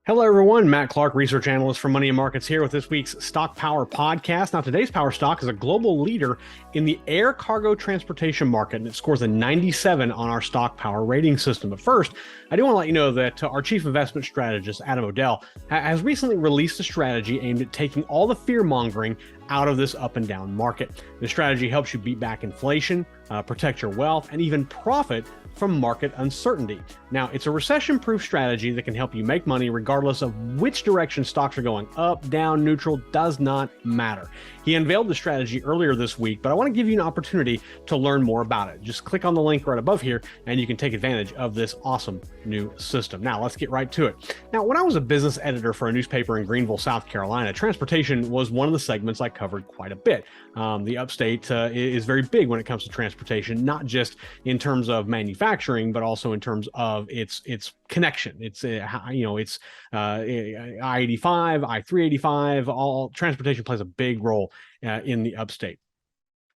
Hello, everyone. Matt Clark, research analyst for Money and Markets, here with this week's Stock Power podcast. Now, today's Power Stock is a global leader in the air cargo transportation market, and it scores a 97 on our Stock Power rating system. But first, I do want to let you know that our chief investment strategist, Adam Odell, has recently released a strategy aimed at taking all the fear-mongering out of this up and down market. The strategy helps you beat back inflation, protect your wealth, and even profit from market uncertainty. Now, it's a recession-proof strategy that can help you make money regardless of which direction stocks are going. Up, down, neutral, does not matter. He unveiled the strategy earlier this week, but I want to give you an opportunity to learn more about it. Just click on the link right above here, and you can take advantage of this awesome new system. Now, let's get right to it. Now, when I was a business editor for a newspaper in Greenville, South Carolina, transportation was one of the segments I covered quite a bit. The upstate is very big when it comes to transportation, not just in terms of manufacturing, but also in terms of its connection. It's I-85, I-385. All transportation plays a big role in the upstate.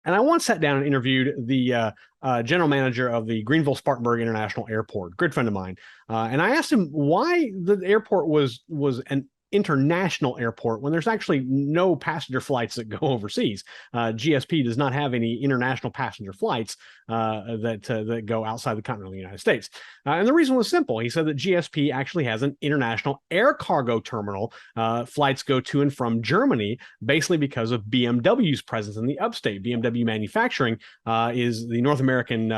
And I once sat down and interviewed the general manager of the Greenville Spartanburg International Airport, good friend of mine, and I asked him why the airport was an international airport when there's actually no passenger flights that go overseas. GSP does not have any international passenger flights that go outside the continental United States. And the reason was simple. He said that GSP actually has an international air cargo terminal. Flights go to and from Germany, basically because of BMW's presence in the upstate. BMW manufacturing is the North American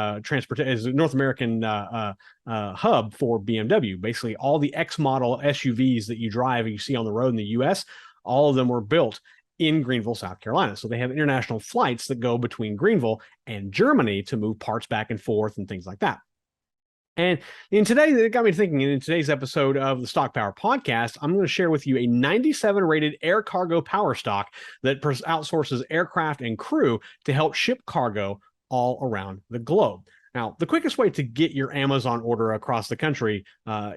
hub for BMW. Basically, all the X model SUVs that you drive and you see on the road in the US, all of them were built in Greenville, South Carolina. So they have international flights that go between Greenville and Germany to move parts back and forth and things like that. And in today, it got me thinking, in today's episode of the Stock Power podcast, I'm going to share with you a 97 rated air cargo power stock that outsources aircraft and crew to help ship cargo all around the globe. Now, the quickest way to get your Amazon order across the country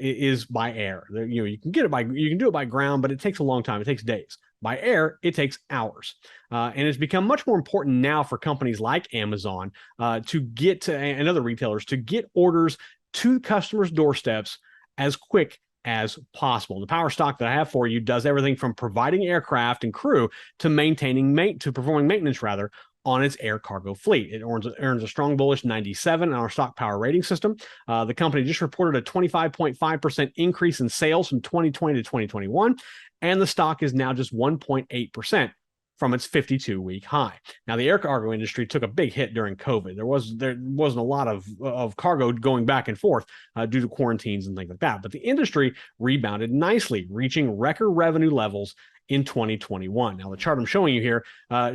is by air. You can do it by ground, but it takes a long time. It takes days. By air, it takes hours. And it's become much more important now for companies like Amazon and other retailers to get orders to customers' doorsteps as quick as possible. The power stock that I have for you does everything from providing aircraft and crew to performing maintenance on its air cargo fleet. It earns a strong bullish 97 on our Stock Power rating system. The company just reported a 25.5% increase in sales from 2020 to 2021, and the stock is now just 1.8% from its 52-week high. Now, the air cargo industry took a big hit during COVID. There wasn't a lot of cargo going back and forth due to quarantines and things like that. But the industry rebounded nicely, reaching record revenue levels in 2021. Now, the chart I'm showing you here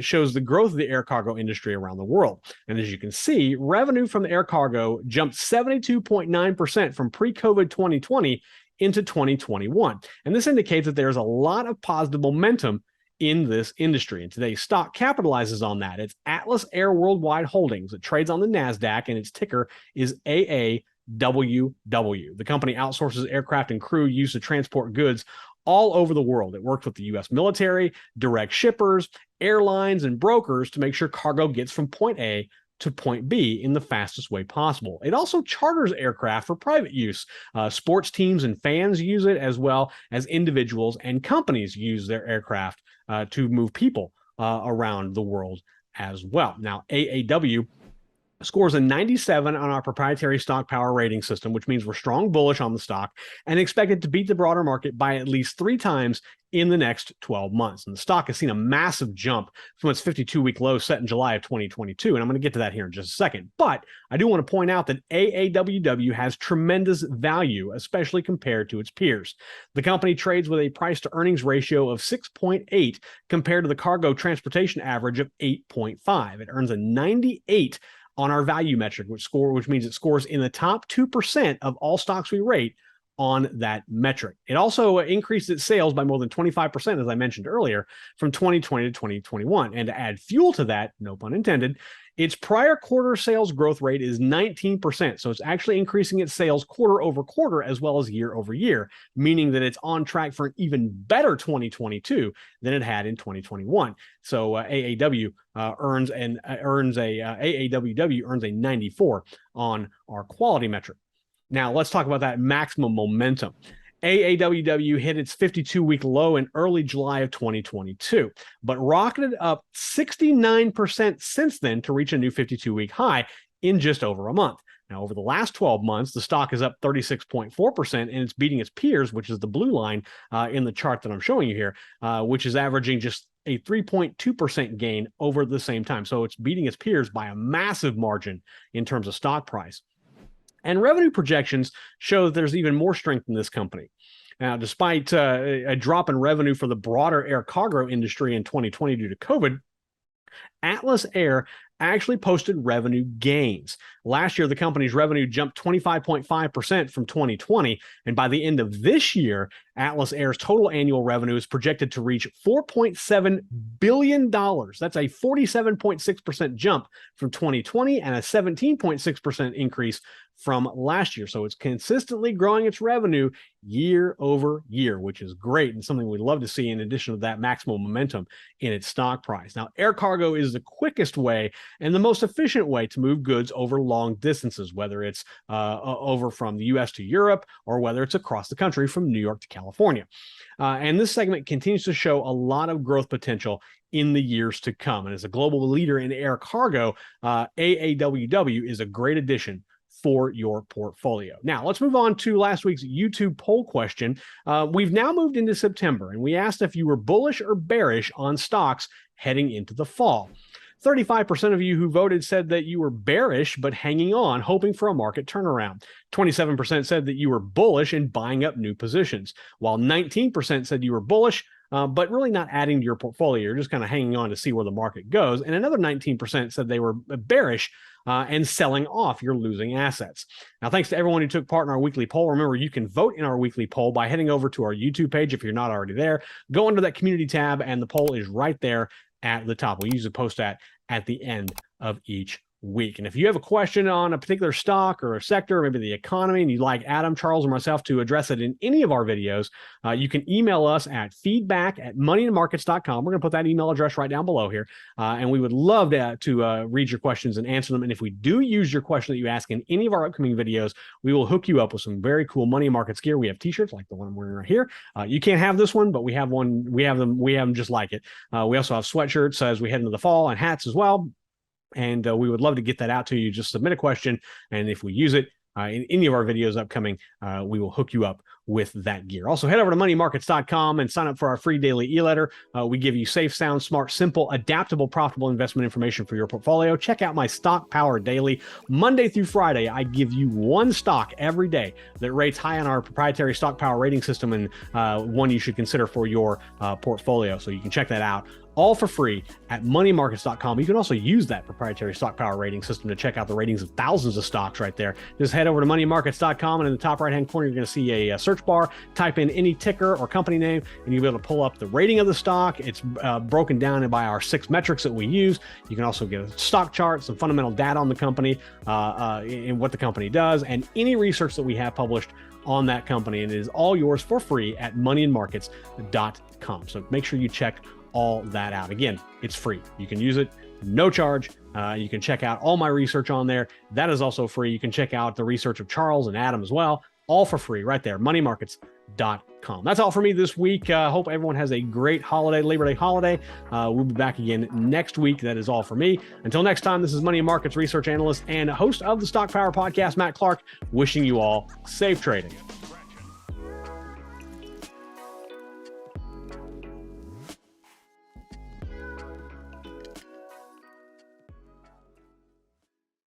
shows the growth of the air cargo industry around the world. And as you can see, revenue from the air cargo jumped 72.9% from pre-COVID 2020 into 2021. And this indicates that there's a lot of positive momentum in this industry. And today's stock capitalizes on that. It's Atlas Air Worldwide Holdings. It trades on the NASDAQ, and its ticker is AAWW. The company outsources aircraft and crew used to transport goods all over the world. It works with the U.S. military, direct shippers, airlines, and brokers to make sure cargo gets from point A to point B in the fastest way possible. It also charters aircraft for private use. Sports teams and fans use it, as well as individuals and companies use their aircraft to move people around the world as well. Now, AAW scores a 97 on our proprietary Stock Power rating system, which means we're strong bullish on the stock and expected to beat the broader market by at least 3 times in the next 12 months. And the stock has seen a massive jump from its 52-week low set in July of 2022. And I'm going to get to that here in just a second. But I do want to point out that AAWW has tremendous value, especially compared to its peers. The company trades with a price to earnings ratio of 6.8 compared to the cargo transportation average of 8.5. It earns a 98 on our value metric, which means it scores in the top 2% of all stocks we rate on that metric. It also increased its sales by more than 25%, as I mentioned earlier, from 2020 to 2021. And to add fuel to that, no pun intended, its prior quarter sales growth rate is 19%. So it's actually increasing its sales quarter over quarter as well as year over year, meaning that it's on track for an even better 2022 than it had in 2021. So AAWW earns a 94 on our quality metric. Now let's talk about that maximum momentum. AAWW hit its 52-week low in early July of 2022, but rocketed up 69% since then to reach a new 52-week high in just over a month. Now, over the last 12 months, the stock is up 36.4%, and it's beating its peers, which is the blue line in the chart that I'm showing you here, which is averaging just a 3.2% gain over the same time. So it's beating its peers by a massive margin in terms of stock price. And revenue projections show that there's even more strength in this company. Now, despite a drop in revenue for the broader air cargo industry in 2020 due to COVID, Atlas Air actually posted revenue gains. Last year, the company's revenue jumped 25.5% from 2020, and by the end of this year, Atlas Air's total annual revenue is projected to reach $4.7 billion. That's a 47.6% jump from 2020 and a 17.6% increase from last year. So it's consistently growing its revenue year over year, which is great and something we'd love to see in addition to that maximum momentum in its stock price. Now, air cargo is the quickest way and the most efficient way to move goods over long distances, whether it's over from the US to Europe or whether it's across the country from New York to California. And this segment continues to show a lot of growth potential in the years to come. And as a global leader in air cargo, AAWW is a great addition for your portfolio. Now, let's move on to last week's YouTube poll question. We've now moved into September, and we asked if you were bullish or bearish on stocks heading into the fall. 35% of you who voted said that you were bearish but hanging on, hoping for a market turnaround. 27% said that you were bullish and buying up new positions, while 19% said you were bullish, but really not adding to your portfolio. You're just kind of hanging on to see where the market goes. And another 19% said they were bearish and selling off your losing assets. Now, thanks to everyone who took part in our weekly poll. Remember, you can vote in our weekly poll by heading over to our YouTube page if you're not already there. Go under that community tab, and the poll is right there at the top. We usually post that at the end of each week. And if you have a question on a particular stock or a sector, or maybe the economy, and you'd like Adam, Charles, or myself to address it in any of our videos, you can email us at feedback@moneyandmarkets.com. We're going to put that email address right down below here. And we would love to read your questions and answer them. And if we do use your question that you ask in any of our upcoming videos, we will hook you up with some very cool money markets gear. We have t-shirts like the one I'm wearing right here. You can't have this one, but we have one. We have them just like it. We also have sweatshirts as we head into the fall, and hats as well. And we would love to get that out to you. Just submit a question, and if we use it in any of our videos upcoming, we will hook you up with that gear. Also, head over to moneymarkets.com and sign up for our free daily e-letter. We give you safe, sound, smart, simple, adaptable, profitable investment information for your portfolio. Check out my Stock Power Daily. Monday through Friday, I give you one stock every day that rates high on our proprietary Stock Power rating system, and one you should consider for your portfolio. So you can check that out all for free at moneymarkets.com. You can also use that proprietary Stock Power rating system to check out the ratings of thousands of stocks right there. Just head over to moneymarkets.com, and in the top right-hand corner, you're going to see a search bar. Type in any ticker or company name, and you'll be able to pull up the rating of the stock. It's broken down by our 6 metrics that we use. You can also get a stock chart, some fundamental data on the company, and what the company does, and any research that we have published on that company. And it is all yours for free at moneyandmarkets.com. So make sure you check all that out. Again, it's free. You can use it, no charge. You can check out all my research on there. That is also free. You can check out the research of Charles and Adam as well, all for free right there, moneymarkets.com. That's all for me this week. Hope everyone has a great holiday, Labor Day holiday. We'll be back again next week. That is all for me. Until next time, this is Money and Markets research analyst and host of the Stock Power podcast, Matt Clark, wishing you all safe trading.